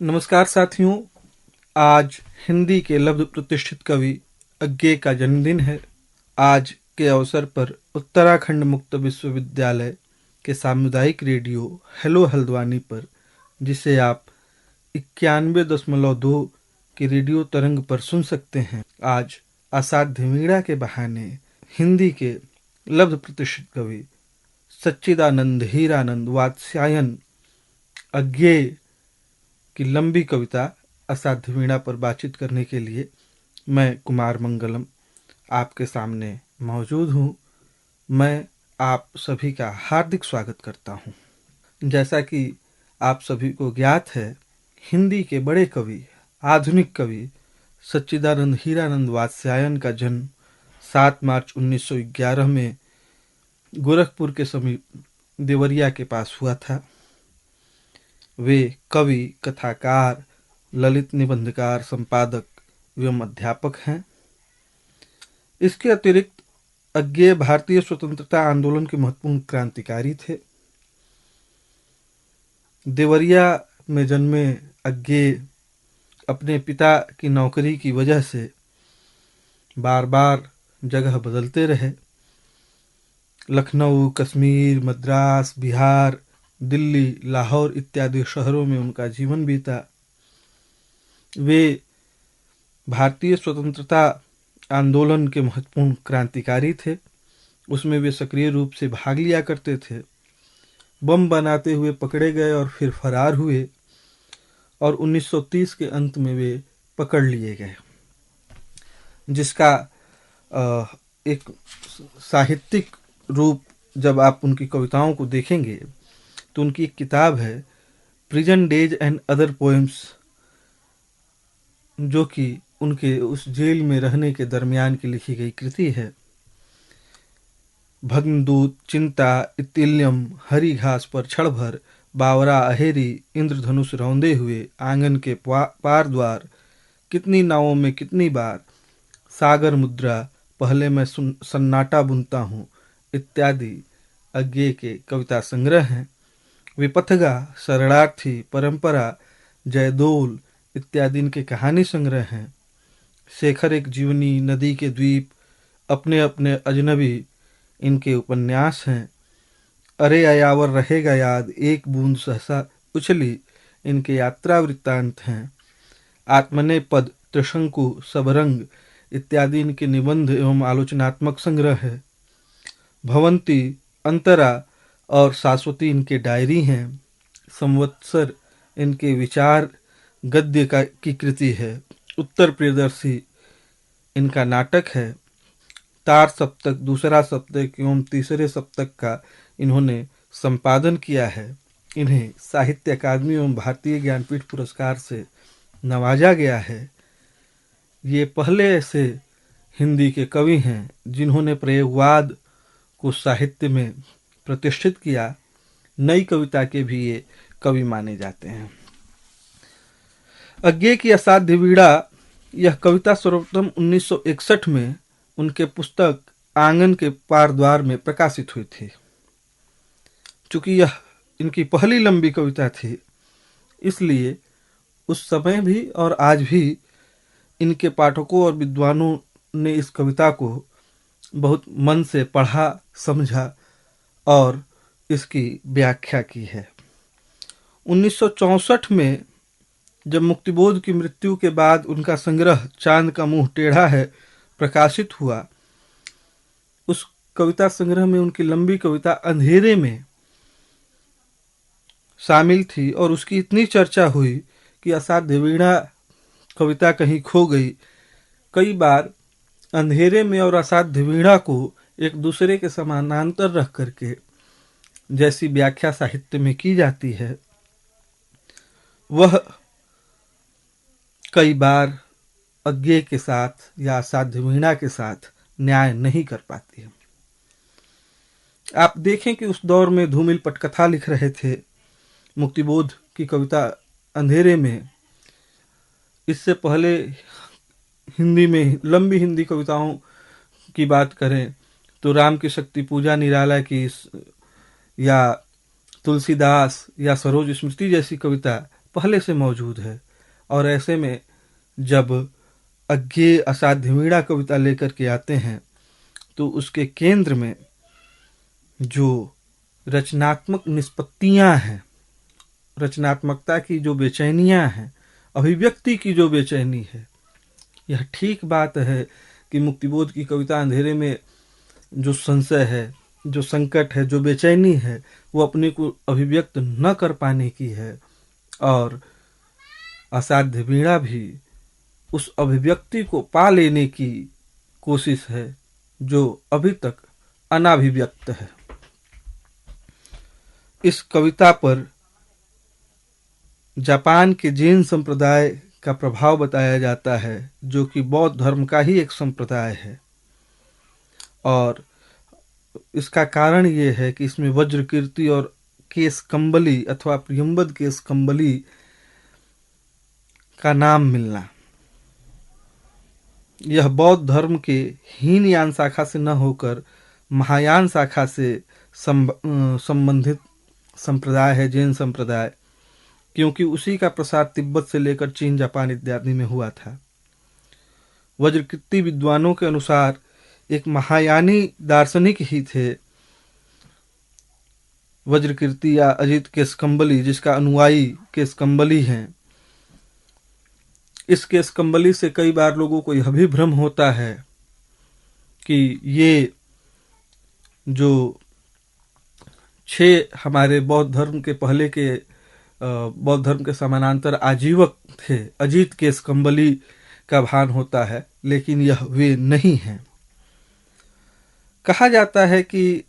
नमस्कार साथियों। आज हिंदी के लब्ध प्रतिष्ठित कवि अज्ञे का जन्मदिन है। आज के अवसर पर उत्तराखंड मुक्त विश्वविद्यालय के सामुदायिक रेडियो हेलो हल्द्वानी पर, जिसे आप 91.2 की रेडियो तरंग पर सुन सकते हैं, आज असाध्य वीणा के बहाने हिंदी के लब्ध प्रतिष्ठित कवि सच्चिदानंद हीरानंद वात्स्यायन अज्ञे की लंबी कविता असाध्य वीणा पर बातचीत करने के लिए मैं कुमार मंगलम आपके सामने मौजूद हूँ। मैं आप सभी का हार्दिक स्वागत करता हूँ। जैसा कि आप सभी को ज्ञात है, हिंदी के बड़े कवि, आधुनिक कवि सच्चिदानंद हीरानंद वात्स्यायन का जन्म 7 मार्च 1911 में गोरखपुर के समीप देवरिया के पास हुआ था। वे कवि, कथाकार, ललित निबंधकार, संपादक एवं अध्यापक हैं। इसके अतिरिक्त अज्ञे भारतीय स्वतंत्रता आंदोलन के महत्वपूर्ण क्रांतिकारी थे। देवरिया में जन्मे अज्ञे अपने पिता की नौकरी की वजह से बार बार जगह बदलते रहे। लखनऊ, कश्मीर, मद्रास, बिहार, दिल्ली, लाहौर इत्यादि शहरों में उनका जीवन बीता। वे भारतीय स्वतंत्रता आंदोलन के महत्वपूर्ण क्रांतिकारी थे। उसमें वे सक्रिय रूप से भाग लिया करते थे। बम बनाते हुए पकड़े गए और फिर फरार हुए और 1930 के अंत में वे पकड़ लिए गए, जिसका एक साहित्यिक रूप जब आप उनकी कविताओं को देखेंगे तो उनकी एक किताब है prison days and other poems, जो कि उनके उस जेल में रहने के दरमियान की लिखी गई कृति है। भग्नदूत, चिंता, इतिल्यम, हरी घास पर क्षण भर, बावरा अहेरी, इंद्रधनुष रौंदे हुए, आंगन के पार द्वार, कितनी नावों में कितनी बार, सागर मुद्रा, पहले मैं सन्नाटा बुनता हूँ इत्यादि अज्ञे के कविता संग्रह हैं। विपथगा, शरणार्थी, परंपरा, जयदोल इत्यादि इनके कहानी संग्रह हैं। शेखर एक जीवनी, नदी के द्वीप, अपने अपने अजनबी इनके उपन्यास हैं। अरे अयावर रहेगा याद, एक बूंद सहसा उछली इनके यात्रा वृत्तांत हैं। आत्मने पद, त्रिशंकु, सबरंग इत्यादि इनके निबंध एवं आलोचनात्मक संग्रह है। भवंती, अंतरा और शाश्वती इनके डायरी हैं। संवत्सर इनके विचार गद्य की कृति है। उत्तर प्रियदर्शी इनका नाटक है। तार सप्तक, दूसरा सप्तक एवं तीसरे सप्तक का इन्होंने संपादन किया है। इन्हें साहित्य अकादमी एवं भारतीय ज्ञानपीठ पुरस्कार से नवाजा गया है। ये पहले ऐसे हिंदी के कवि हैं जिन्होंने प्रयोगवाद को साहित्य में प्रतिष्ठित किया। नई कविता के भी ये कवि माने जाते हैं। अज्ञे की असाध्य वीणा यह कविता सर्वप्रथम 1961 में उनके पुस्तक आंगन के पार द्वार में प्रकाशित हुई थी। चूंकि यह इनकी पहली लंबी कविता थी, इसलिए उस समय भी और आज भी इनके पाठकों और विद्वानों ने इस कविता को बहुत मन से पढ़ा, समझा और इसकी व्याख्या की है। 1964 में जब मुक्तिबोध की मृत्यु के बाद उनका संग्रह चांद का मुंह टेढ़ा है प्रकाशित हुआ, उस कविता संग्रह में उनकी लंबी कविता अंधेरे में शामिल थी और उसकी इतनी चर्चा हुई कि असाध्य वीणा कविता कहीं खो गई। कई बार अंधेरे में और असाध्य वीणा को एक दूसरे के समानांतर रख करके जैसी व्याख्या साहित्य में की जाती है, वह कई बार अज्ञे के साथ या असाध्य वीणा के साथ न्याय नहीं कर पाती है। आप देखें कि उस दौर में धूमिल पटकथा लिख रहे थे। मुक्तिबोध की कविता अंधेरे में, इससे पहले हिंदी में लंबी हिंदी कविताओं की बात करें तो राम की शक्ति पूजा निराला की या तुलसीदास या सरोज स्मृति जैसी कविता पहले से मौजूद है। और ऐसे में जब अज्ञेय असाध्य वीणा कविता लेकर के आते हैं तो उसके केंद्र में जो रचनात्मक निष्पत्तियां हैं, रचनात्मकता की जो बेचैनियां हैं, अभिव्यक्ति की जो बेचैनी है, यह ठीक बात है कि मुक्तिबोध की कविता अंधेरे में जो संशय है, जो संकट है, जो बेचैनी है, वो अपने को अभिव्यक्त न कर पाने की है। और असाध्य वीणा भी उस अभिव्यक्ति को पा लेने की कोशिश है जो अभी तक अनाभिव्यक्त है। इस कविता पर जापान के जैन संप्रदाय का प्रभाव बताया जाता है, जो कि बौद्ध धर्म का ही एक संप्रदाय है। और इसका कारण ये है कि इसमें वज्रकीर्ति और केस कंबली अथवा प्रियंबद केस कंबली का नाम मिलना, यह बौद्ध धर्म के हीनयान शाखा से न होकर महायान शाखा से संबंधित संप्रदाय है, जैन संप्रदाय, क्योंकि उसी का प्रसार तिब्बत से लेकर चीन, जापान इत्यादि में हुआ था। वज्रकीर्ति विद्वानों के अनुसार एक महायानी दार्शनिक ही थे वज्रकीर्ति या अजित केशकंबली, जिसका अनुयायी केशकंबली हैं। इस केशकंबली से कई बार लोगों को यह भी भ्रम होता है कि ये जो 6 हमारे बौद्ध धर्म के पहले के बौद्ध धर्म के समानांतर आजीवक थे, अजित केशकंबली का भान होता है, लेकिन यह वे नहीं हैं। कहा जाता है कि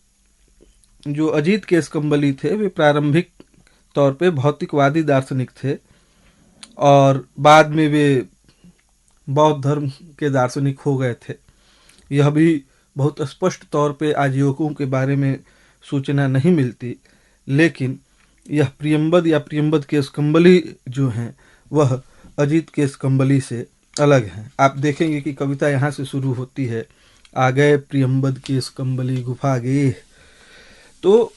जो अजित केशकंबली थे वे प्रारंभिक तौर पे भौतिकवादी दार्शनिक थे और बाद में वे बौद्ध धर्म के दार्शनिक हो गए थे। यह भी बहुत स्पष्ट तौर पे आजीवकों के बारे में सूचना नहीं मिलती, लेकिन यह प्रियंबद या प्रियंबद केशकंबली जो हैं वह अजित केशकंबली से अलग हैं। आप देखेंगे कि कविता यहाँ से शुरू होती है, आ गए प्रियंबद केशकंबली गुफा गे। तो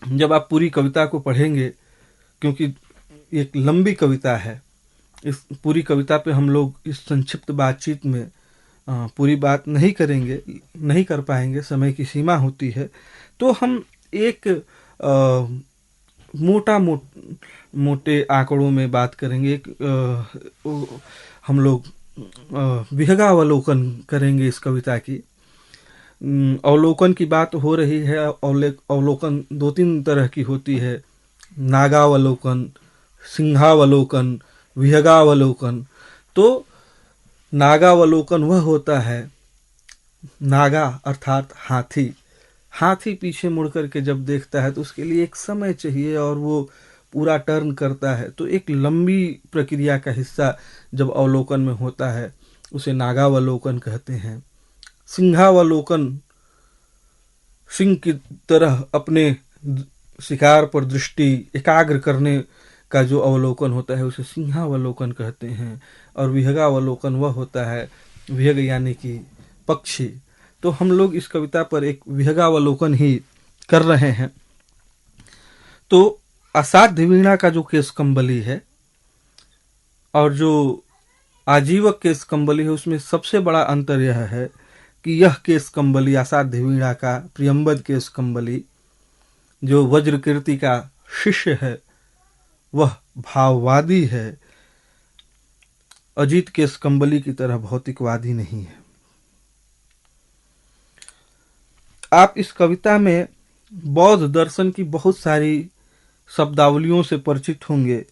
जब आप पूरी कविता को पढ़ेंगे, क्योंकि एक लंबी कविता है, इस पूरी कविता पे हम लोग इस संक्षिप्त बातचीत में पूरी बात नहीं करेंगे, नहीं कर पाएंगे, समय की सीमा होती है। तो हम एक मोटे आंकड़ों में बात करेंगे। हम लोग विहंगावलोकन करेंगे इस कविता की। अवलोकन की बात हो रही है। अवलोकन 2-3 तरह की होती है, नागावलोकन, सिंहावलोकन, विहंगावलोकन। तो नागावलोकन वह होता है, नागा अर्थात हाथी। हाथी पीछे मुड़ करके जब देखता है तो उसके लिए एक समय चाहिए और वो पूरा टर्न करता है। तो एक लंबी प्रक्रिया का हिस्सा जब अवलोकन में होता है उसे नागावलोकन कहते हैं। सिंहावलोकन, सिंह की तरह अपने शिकार पर दृष्टि एकाग्र करने का जो अवलोकन होता है उसे सिंहावलोकन कहते हैं। और विहंगावलोकन वह होता है, विहंग यानी कि पक्षी। तो हम लोग इस कविता पर एक विहंगावलोकन ही कर रहे हैं। तो असाध्य वीणा का जो केशकंबली है और जो आजीवक केशकंबली है, उसमें सबसे बड़ा अंतर यह है कि यह केशकंबली, असाध्य वीणा का प्रियंबद केशकंबली, जो वज्रकीर्ति का शिष्य है, वह भाववादी है, अजित केशकंबली की तरह भौतिकवादी नहीं है। आप इस कविता में बौद्ध दर्शन की बहुत सारी शब्दावलियों से परिचित होंगे,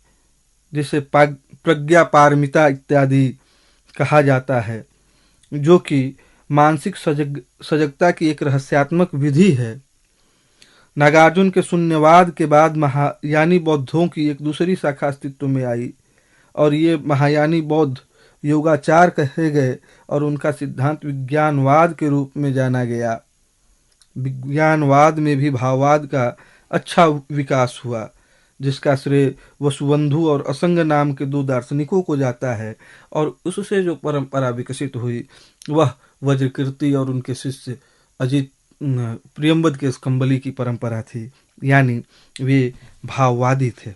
जिसे प्रज्ञा पारमिता इत्यादि कहा जाता है, जो कि मानसिक सजगता की एक रहस्यात्मक विधि है। नागार्जुन के शून्यवाद के बाद महायानी बौद्धों की एक दूसरी शाखा अस्तित्व में आई और ये महायानी बौद्ध योगाचार कहे गए और उनका सिद्धांत विज्ञानवाद के रूप में जाना गया। विज्ञानवाद में भी भाववाद का अच्छा विकास हुआ, जिसका श्रेय वसुबंधु और असंग नाम के 2 दार्शनिकों को जाता है। और उससे जो परंपरा विकसित हुई वह वज्रकीर्ति और उनके शिष्य अजित प्रियंबद केशकंबली की परंपरा थी, यानी वे भाववादी थे।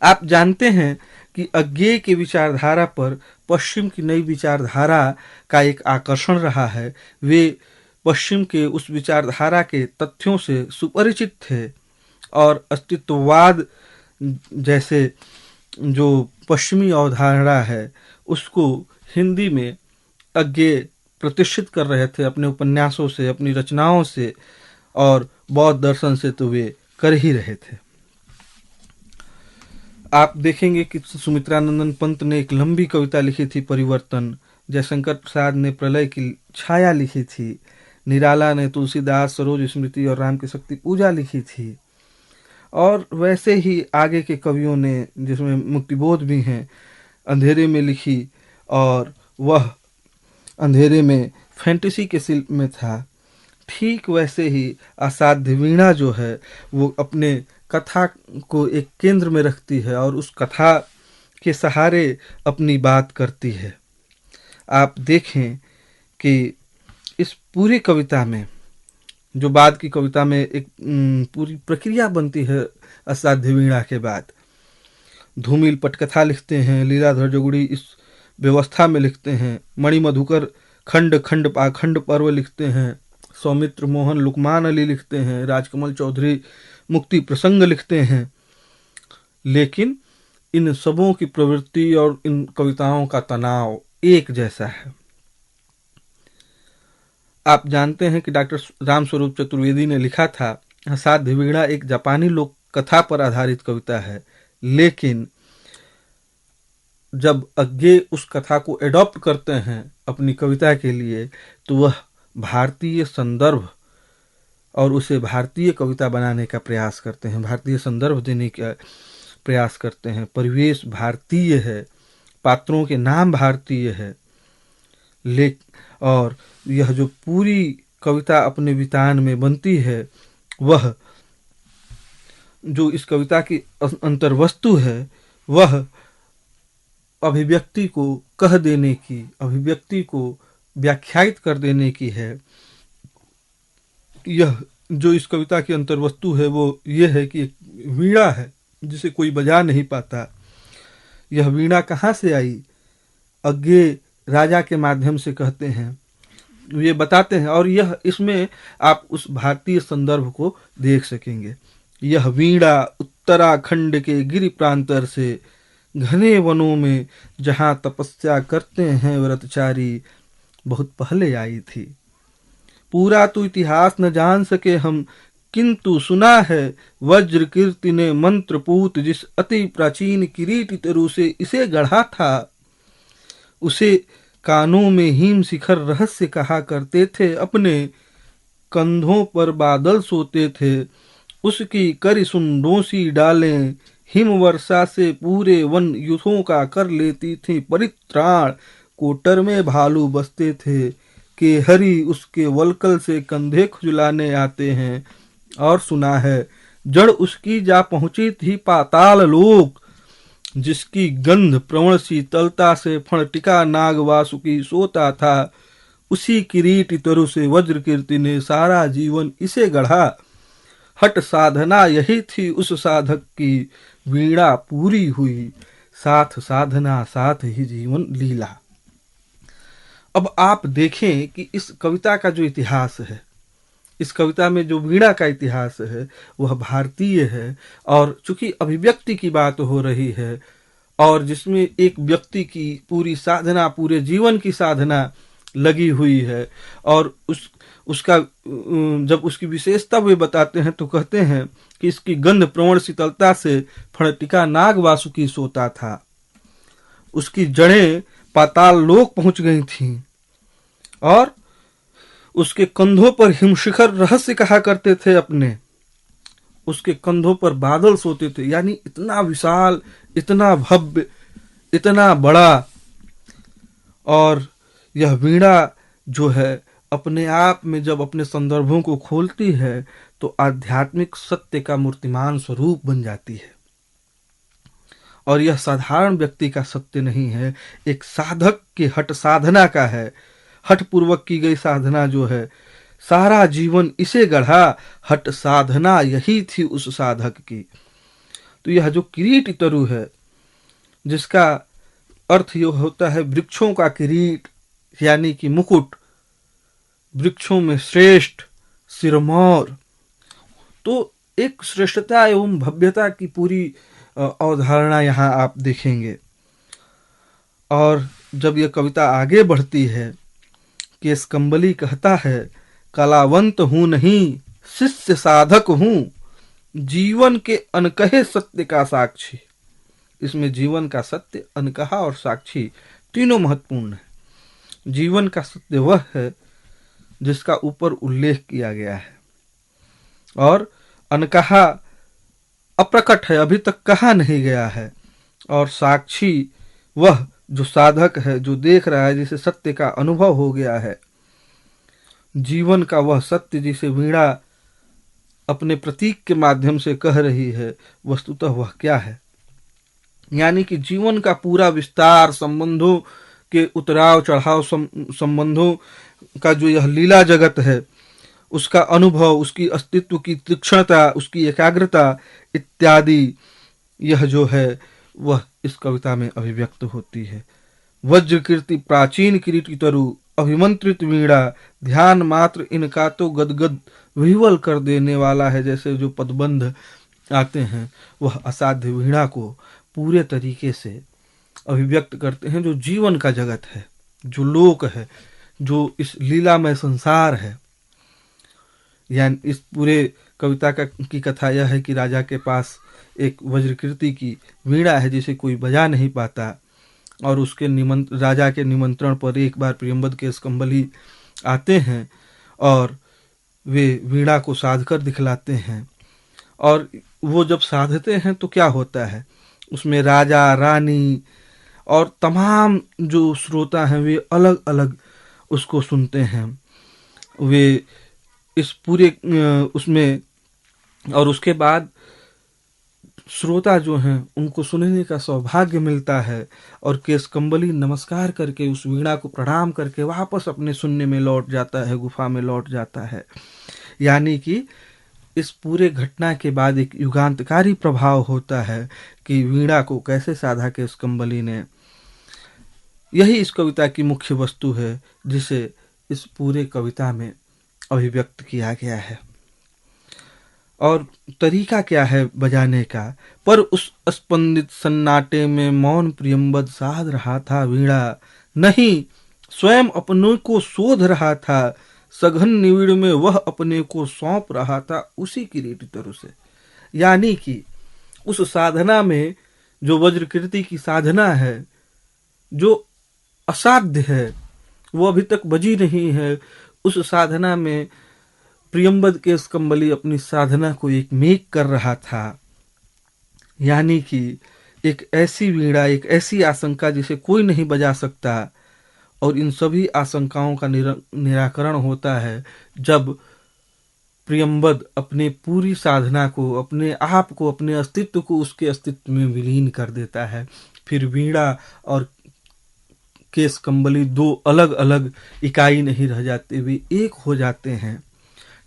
आप जानते हैं कि अज्ञेय के विचारधारा पर पश्चिम की नई विचारधारा का एक आकर्षण रहा है। वे पश्चिम के उस विचारधारा के तथ्यों से सुपरिचित थे और अस्तित्ववाद जैसे जो पश्चिमी अवधारणा है उसको हिंदी में अज्ञेय प्रतिष्ठित कर रहे थे अपने उपन्यासों से, अपनी रचनाओं से, और बौद्ध दर्शन से तो वे कर ही रहे थे। आप देखेंगे कि सुमित्रानंदन पंत ने एक लंबी कविता लिखी थी परिवर्तन, जयशंकर प्रसाद ने प्रलय की छाया लिखी थी, निराला ने तुलसीदास, सरोज स्मृति और राम की शक्ति पूजा लिखी थी, और वैसे ही आगे के कवियों ने, जिसमें मुक्तिबोध भी हैं, अंधेरे में लिखी, और वह अंधेरे में फैंटेसी के शिल्प में था। ठीक वैसे ही असाध्य वीणा जो है वो अपने कथा को एक केंद्र में रखती है और उस कथा के सहारे अपनी बात करती है। आप देखें कि इस पूरी कविता में, जो बाद की कविता में एक पूरी प्रक्रिया बनती है असाध्य वीणा के बाद, धूमिल पटकथा लिखते हैं, लीलाधर जोगड़ी इस व्यवस्था में लिखते हैं, मणि मधुकर खंड खंड पाखंड पर्व लिखते हैं, सौमित्र मोहन लुकमान अली लिखते हैं, राजकमल चौधरी मुक्ति प्रसंग लिखते हैं, लेकिन इन सबों की प्रवृत्ति और इन कविताओं का तनाव एक जैसा है। आप जानते हैं कि डॉक्टर रामस्वरूप चतुर्वेदी ने लिखा था, असाध्य वीणा एक जापानी लोक कथा पर आधारित कविता है, लेकिन जब अज्ञेय उस कथा को एडॉप्ट करते हैं अपनी कविता के लिए तो वह भारतीय संदर्भ और उसे भारतीय कविता बनाने का प्रयास करते हैं, भारतीय संदर्भ देने का प्रयास करते हैं। परिवेश भारतीय है, पात्रों के नाम भारतीय है, और यह जो पूरी कविता अपने वितान में बनती है, वह जो इस कविता की अंतर्वस्तु है वह अभिव्यक्ति को कह देने की, अभिव्यक्ति को व्याख्यायित कर देने की है। यह जो इस कविता की अंतर्वस्तु है वो ये है कि एक वीणा है जिसे कोई बजा नहीं पाता। यह वीणा कहाँ से आई? अज्ञेय राजा के माध्यम से कहते हैं, ये बताते हैं, और यह इसमें आप उस भारतीय संदर्भ को देख सकेंगे। यह वीणा उत्तराखंड के गिरि प्रांतर से घने वनों में जहां तपस्या करते हैं व्रतचारी, बहुत पहले आई थी। पूरा तो इतिहास न जान सके हम, किंतु सुना है वज्र कीर्ति ने मंत्रपूत जिस अति प्राचीन किरीट तरु से इसे गढ़ा था। उसे कानों में हिम शिखर रहस्य कहा करते थे, अपने कंधों पर बादल सोते थे। उसकी करी सुंडोसी डालें हिम वर्षा से पूरे वन युद्धों का कर लेती थी परित्राण। कोटर में भालू बसते थे कि हरि उसके वलकल से कंधे खुजलाने आते हैं। और सुना है जड़ उसकी जा पहुंची थी पाताल लोक, जिसकी गंध प्रवण शीतलता से फण टिका नाग वासुकी सोता था। उसी किरीट तरु से वज्र कीर्ति ने सारा जीवन इसे गढ़ा। हट साधना यही थी उस साधक की, वीणा पूरी हुई साथ साधना साथ ही जीवन लीला। अब आप देखें कि इस कविता का जो इतिहास है, इस कविता में जो वीणा का इतिहास है वह भारतीय है, और चूंकि अभिव्यक्ति की बात हो रही है और जिसमें एक व्यक्ति की पूरी साधना, पूरे जीवन की साधना लगी हुई है, और उसका जब उसकी विशेषता वे बताते हैं तो कहते हैं कि इसकी गंध प्रवण शीतलता से फणटिका नाग वासुकी सोता था। उसकी जड़ें पाताल लोक पहुंच गई थीं, और उसके कंधों पर हिमशिखर रहस्य कहा करते थे अपने। उसके कंधों पर बादल सोते थे, यानी इतना विशाल, इतना भव्य, इतना बड़ा। और यह वीणा जो है अपने आप में जब अपने संदर्भों को खोलती है तो आध्यात्मिक सत्य का मूर्तिमान स्वरूप बन जाती है। और यह साधारण व्यक्ति का सत्य नहीं है, एक साधक के हठ साधना का है। हठ पूर्वक की गई साधना जो है, सारा जीवन इसे गढ़ा, हठ साधना यही थी उस साधक की। तो यह जो किरीट तरु है, जिसका अर्थ ये होता है वृक्षों का किरीट, यानी कि मुकुट, वृक्षों में श्रेष्ठ, सिरमौर, तो एक श्रेष्ठता एवं भव्यता की पूरी अवधारणा यहाँ आप देखेंगे। और जब यह कविता आगे बढ़ती है, केसकंबली कहता है, कलावंत हूं नहीं, शिष्य साधक हूं, जीवन के अनकहे सत्य का साक्षी। इसमें जीवन का सत्य, अनकहा और साक्षी तीनों महत्वपूर्ण है। जीवन का सत्य वह है जिसका ऊपर उल्लेख किया गया है, और अनकहा अप्रकट है, अभी तक कहा नहीं गया है, और साक्षी वह जो साधक है, जो देख रहा है, जिसे सत्य का अनुभव हो गया है। जीवन का वह सत्य जिसे वीणा अपने प्रतीक के माध्यम से कह रही है, वस्तुतः वह क्या है? यानी कि जीवन का पूरा विस्तार, संबंधों के उतराव चढ़ाव, संबंधों का जो यह लीला जगत है, उसका अनुभव, उसकी अस्तित्व की तीक्ष्णता, उसकी एकाग्रता इत्यादि, यह जो है वह इस कविता में अभिव्यक्त होती है। वज्र कीर्ति प्राचीन किरीटी तरु, अभिमंत्रित वीणा, ध्यान मात्र इनका तो गदगद विह्वल कर देने वाला है। जैसे जो पदबंध आते हैं वह असाध्य वीणा को पूरे तरीके से अभिव्यक्त करते हैं। जो जीवन का जगत है, जो लोक है, जो इस लीलामय संसार है, यानी इस पूरे कविता की कथा यह है कि राजा के पास एक वज्रकीर्ति की वीणा है जिसे कोई बजा नहीं पाता, और उसके राजा के निमंत्रण पर एक बार प्रियंवद केसकंबली आते हैं और वे वीणा को साध कर दिखलाते हैं। और वो जब साधते हैं तो क्या होता है, उसमें राजा, रानी और तमाम जो श्रोता हैं वे अलग अलग उसको सुनते हैं। वे इस पूरे उसमें, और उसके बाद श्रोता जो हैं उनको सुनने का सौभाग्य मिलता है, और केसकंबली नमस्कार करके उस वीणा को प्रणाम करके वापस अपने सुनने में लौट जाता है, गुफा में लौट जाता है। यानी कि इस पूरे घटना के बाद एक युगांतकारी प्रभाव होता है कि वीणा को कैसे साधा केसकंबली ने। यही इस कविता की मुख्य वस्तु है जिसे इस पूरे कविता में अभिव्यक्त किया गया है। और तरीका क्या है बजाने का? पर उस स्पंदित सन्नाटे में मौन प्रियंवद साध रहा था वीणा, नहीं स्वयं अपनों को शोध रहा था, सघन निविड़ में वह अपने को सौंप रहा था उसी किरीटी तरु से। यानी कि उस साधना में, जो वज्रकीर्ति की साधना है, जो असाध्य है, वो अभी तक बजी नहीं है, उस साधना में प्रियंवद केसकंबली अपनी साधना को एक मेक कर रहा था। यानी कि एक ऐसी वीणा, एक ऐसी आशंका जिसे कोई नहीं बजा सकता, और इन सभी आशंकाओं का निराकरण होता है जब प्रियंवद अपने पूरी साधना को, अपने आप को, अपने अस्तित्व को उसके अस्तित्व में विलीन कर देता है। फिर वीणा और केसकंबली दो अलग अलग इकाई नहीं रह जाते, वे एक हो जाते हैं।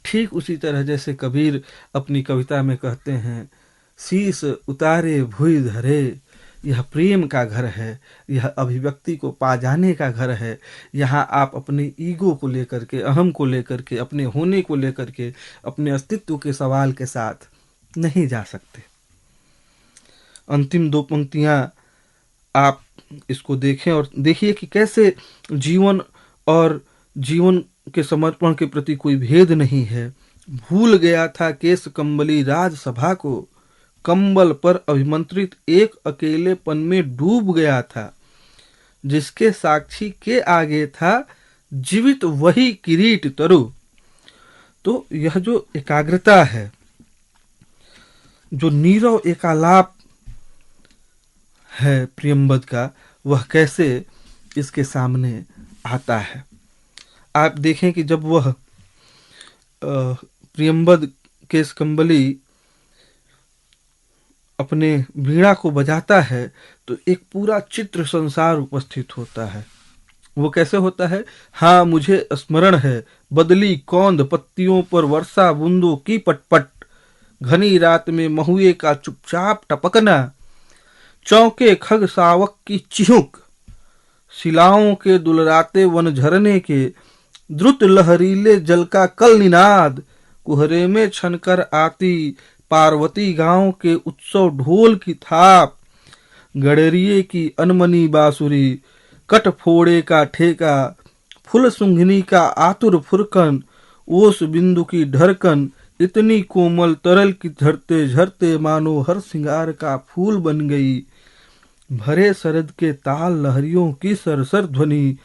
ठीक उसी तरह जैसे कबीर अपनी कविता में कहते हैं, शीश उतारे भुई धरे, यह प्रेम का घर है, यह अभिव्यक्ति को पा जाने का घर है। यहाँ आप अपने ईगो को लेकर के, अहम को लेकर के, अपने होने को लेकर के, अपने अस्तित्व के सवाल के साथ नहीं जा सकते। अंतिम दो पंक्तियां आप इसको देखें और देखिए कि कैसे जीवन और जीवन के समर्पण के प्रति कोई भेद नहीं है। भूल गया था केसकंबली राजसभा को, कंबल पर अभिमंत्रित एक अकेलेपन में डूब गया था, जिसके साक्षी के आगे था जीवित वही किरीट तरु। तो यह जो एकाग्रता है, जो नीरव एकालाप है प्रियंवद का, वह कैसे इसके सामने आता है। आप देखें कि जब वह प्रियंवद केसकंबली अपने वीणा को बजाता है तो एक पूरा चित्र संसार उपस्थित होता है। वो कैसे होता है? हाँ, मुझे स्मरण है, बदली कौंद पत्तियों पर वर्षा बूंदों की पटपट, घनी रात में महुए का चुपचाप टपकना, चौके खग सावक की चिहुक, शिलाओं के दुलराते वन झरने के, द्रुत लहरीले जल का कल निनाद, कुहरे में छनकर आती पार्वती गांव के उत्सव ढोल की थाप, गडरिये की अनमनी बांसुरी, कट फोड़े का ठेका, फुल सुंघनी का आतुर फुरकन, ओस बिंदु की ढरकन, इतनी कोमल तरल की झरते झरते मानो हर सिंगार का फूल बन गई। भरे सरद के ताल लहरियों की सरसर ध्वनि,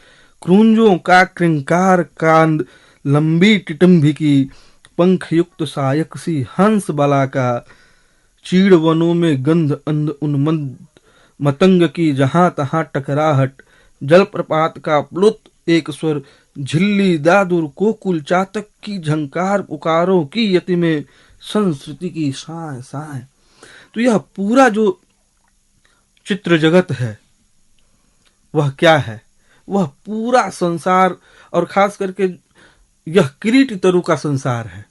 क्रूंजों का क्रिंकार कांद, लंबी टिटम्भिकी, पंख युक्त सायक सी हंस बला का, चीड़ वनों में गंध अंध उन्मंद मतंग की जहां तहां टकराहट, जलप्रपात का प्लुत एक स्वर, झिल्ली दादुर कोकुल चातक की झंकार, पुकारों की यति में संस्कृति की साए साए। तो यह पूरा जो चित्र जगत है वह क्या है? वह पूरा संसार, और खास करके यह किरीट तरु का संसार है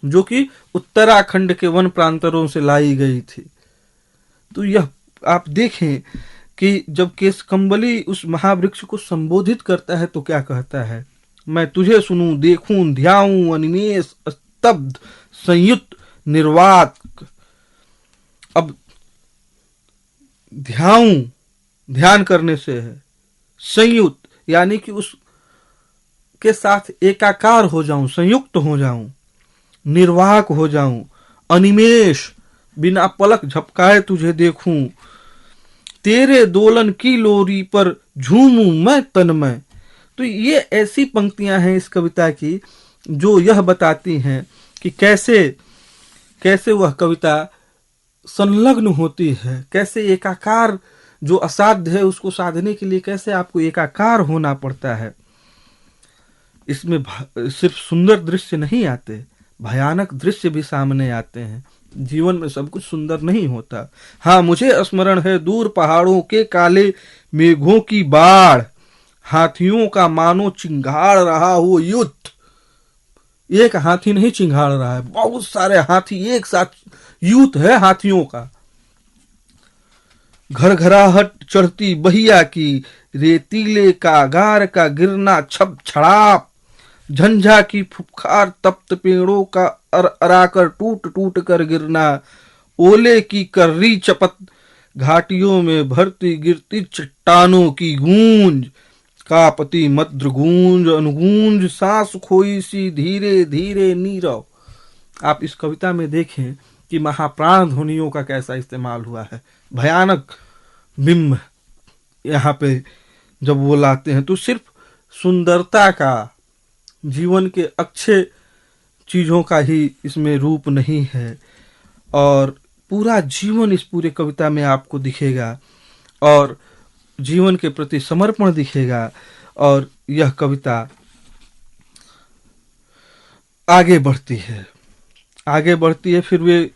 जो कि उत्तराखंड के वन प्रांतरों से लाई गई थी। तो यह आप देखें कि जब केशकंबली उस महावृक्ष को संबोधित करता है तो क्या कहता है? मैं तुझे सुनूं, देखूं, ध्याऊं, अनिमेष, स्तब्ध, संयुक्त, निर्वात। अब ध्याऊं, ध्यान करने से है, संयुक्त यानी कि उस के साथ एकाकार हो जाऊं, संयुक्त हो जाऊं, निर्वाक हो जाऊं, अनिमेष, बिना पलक झपकाए तुझे देखूं, तेरे दोलन की लोरी पर झूमूं मैं तन्मय। तो ये ऐसी पंक्तियां हैं इस कविता की जो यह बताती हैं कि कैसे कैसे वह कविता संलग्न होती है, कैसे एकाकार जो असाध्य है उसको साधने के लिए कैसे आपको एकाकार होना पड़ता है। इसमें सिर्फ सुंदर दृश्य नहीं आते, भयानक दृश्य भी सामने आते हैं। जीवन में सब कुछ सुंदर नहीं होता। हाँ, मुझे स्मरण है दूर पहाड़ों के काले मेघों की बाढ़, हाथियों का मानो चिंगाड़ रहा हो युद्ध। एक हाथी नहीं चिंगाड़ रहा है, बहुत सारे हाथी एक साथ युद्ध है हाथियों का। घर घराहट चढ़ती बहिया की, रेतीले कागार का गिरना छप छड़ाप, झंझा की फुफकार तप्त पेड़ों का अराकर टूट टूट कर गिरना, ओले की कर्री चपत घाटियों में भरती गिरती चट्टानों की गूंज, कापति मद्र गूंज अनुगूंज सांस खोई सी धीरे धीरे नीरव। आप इस कविता में देखें कि महाप्राण ध्वनियों का कैसा इस्तेमाल हुआ है। भयानक बिंब यहाँ पे जब वो लाते हैं तो सिर्फ सुंदरता का, जीवन के अच्छे चीजों का ही इसमें रूप नहीं है, और पूरा जीवन इस पूरे कविता में आपको दिखेगा और जीवन के प्रति समर्पण दिखेगा। और यह कविता आगे बढ़ती है। फिर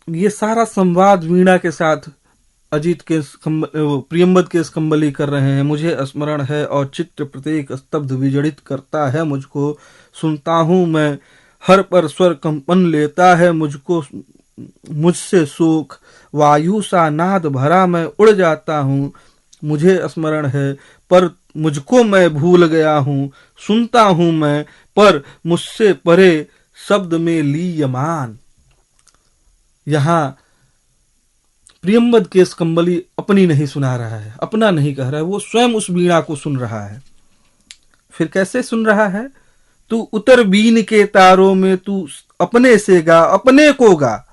ये सारा संवाद वीणा के साथ अजीत के प्रियंबद के स्कंबली कर रहे हैं। मुझे स्मरण है और चित्त प्रत्येक स्तब्ध विजड़ित करता है मुझको, सुनता हूं मैं हर पर स्वर कंपन लेता है मुझको, मुझसे शोक वायु सा नाद भरा मैं उड़ जाता हूं। मुझे स्मरण है पर मुझको मैं भूल गया हूं, सुनता हूं मैं पर मुझसे परे शब्द में लीयमान। यहां प्रियंबद के स्कंबली अपनी नहीं सुना रहा है, अपना नहीं कह रहा है, वो स्वयं उस वीणा को सुन रहा है। फिर कैसे सुन रहा है? तू उतर बीन के तारों में तू अपने से गा, अपने को गा,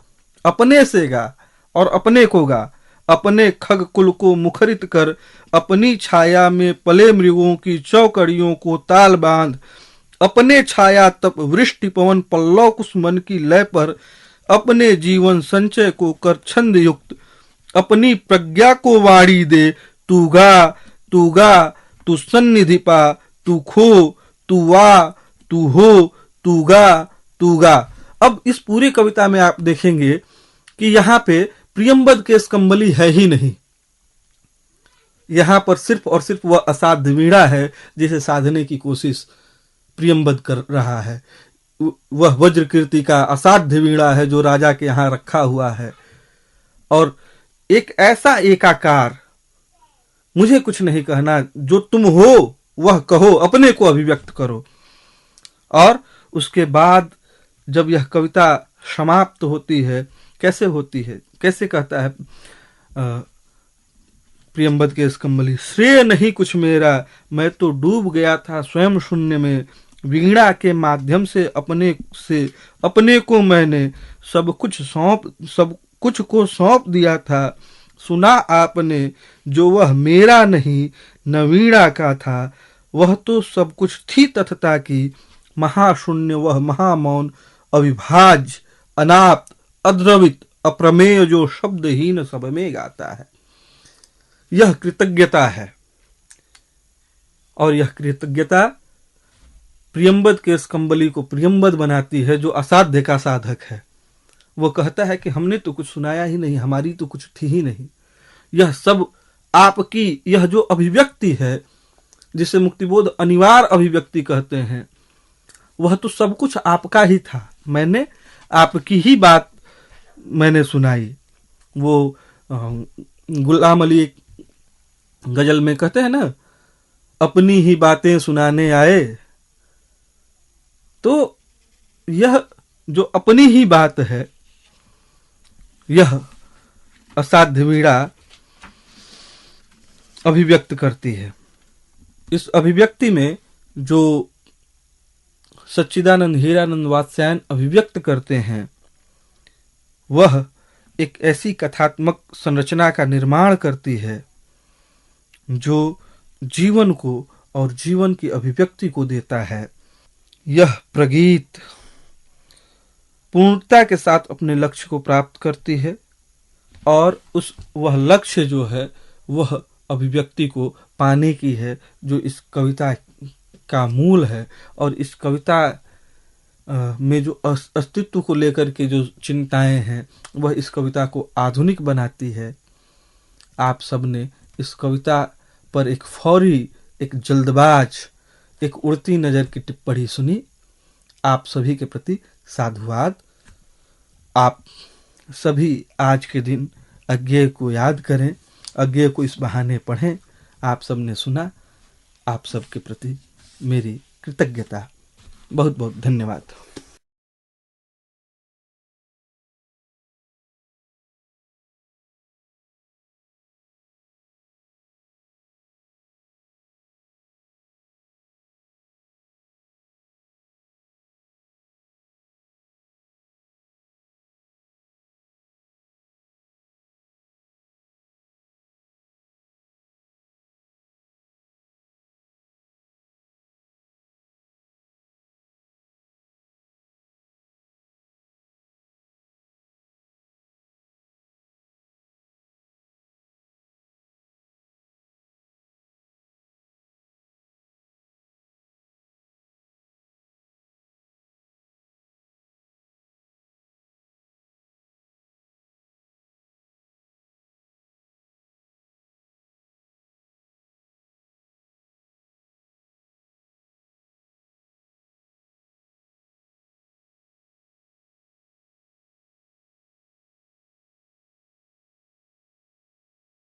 अपने से गा और अपने को गा, अपने खग कुल को मुखरित कर, अपनी छाया में पले मृगों की चौकड़ियों को ताल बांध, अपने छाया तप वृष्टि पवन पल्लव कुछ मन की लय पर, अपने जीवन संचय को कर छंद युक्त, अपनी प्रज्ञा को वाणी दे, तू गा तू गा तू सन्निधि पा, तू खो तू वा तू हो तू गा तू गा। अब इस पूरी कविता में आप देखेंगे कि यहाँ पे प्रियंबद के स्कंबली है ही नहीं, यहाँ पर सिर्फ और सिर्फ वह असाध्य वीणा है जिसे साधने की कोशिश प्रियंबद कर रहा है। वह वज्रकीर्ति का असाध्य वीणा है जो राजा के यहाँ रखा हुआ है, और एक ऐसा एकाकार, मुझे कुछ नहीं कहना, जो तुम हो वह कहो, अपने को अभिव्यक्त करो। और उसके बाद जब यह कविता समाप्त होती है, कैसे होती है, कैसे कहता है प्रियंवद के स्कंबली, श्रेय नहीं कुछ मेरा, मैं तो डूब गया था स्वयं शून्य में, वीणा के माध्यम से अपने को मैंने सब कुछ को सौंप दिया था। सुना आपने जो वह मेरा नहीं न वीणा का था, वह तो सब कुछ थी तथता की, महाशून्य वह महामौन अविभाज्य अनाप्त अद्रवित अप्रमेय जो शब्दहीन सब में गाता है। यह कृतज्ञता है, और यह कृतज्ञता प्रियंवद के स्कंबली को प्रियंवद बनाती है, जो असाध्य का साधक है। वो कहता है कि हमने तो कुछ सुनाया ही नहीं, हमारी तो कुछ थी ही नहीं, यह सब आपकी, यह जो अभिव्यक्ति है जिसे मुक्तिबोध अनिवार्य अभिव्यक्ति कहते हैं, वह तो सब कुछ आपका ही था, मैंने आपकी ही बात मैंने सुनाई। वो गुलाम अली एक गजल में कहते हैं ना, अपनी ही बातें सुनाने आए। तो यह जो अपनी ही बात है, यह असाध्य वीणा अभिव्यक्त करती है। इस अभिव्यक्ति में जो सच्चिदानंद हीरानंद वात्स्यायन अभिव्यक्त करते हैं, वह एक ऐसी कथात्मक संरचना का निर्माण करती है जो जीवन को और जीवन की अभिव्यक्ति को देता है। यह प्रगीत पूर्णता के साथ अपने लक्ष्य को प्राप्त करती है, और वह लक्ष्य जो है वह अभिव्यक्ति को पाने की है, जो इस कविता का मूल है। और इस कविता में जो अस्तित्व को लेकर के जो चिंताएं हैं, वह इस कविता को आधुनिक बनाती है। आप सबने इस कविता पर एक फौरी, एक जल्दबाज, एक उड़ती नजर की टिप्पणी सुनी। आप सभी के प्रति साधुवाद। आप सभी आज के दिन अज्ञेय को याद करें, अज्ञेय को इस बहाने पढ़ें। आप सबने सुना, आप सबके प्रति मेरी कृतज्ञता। बहुत बहुत धन्यवाद।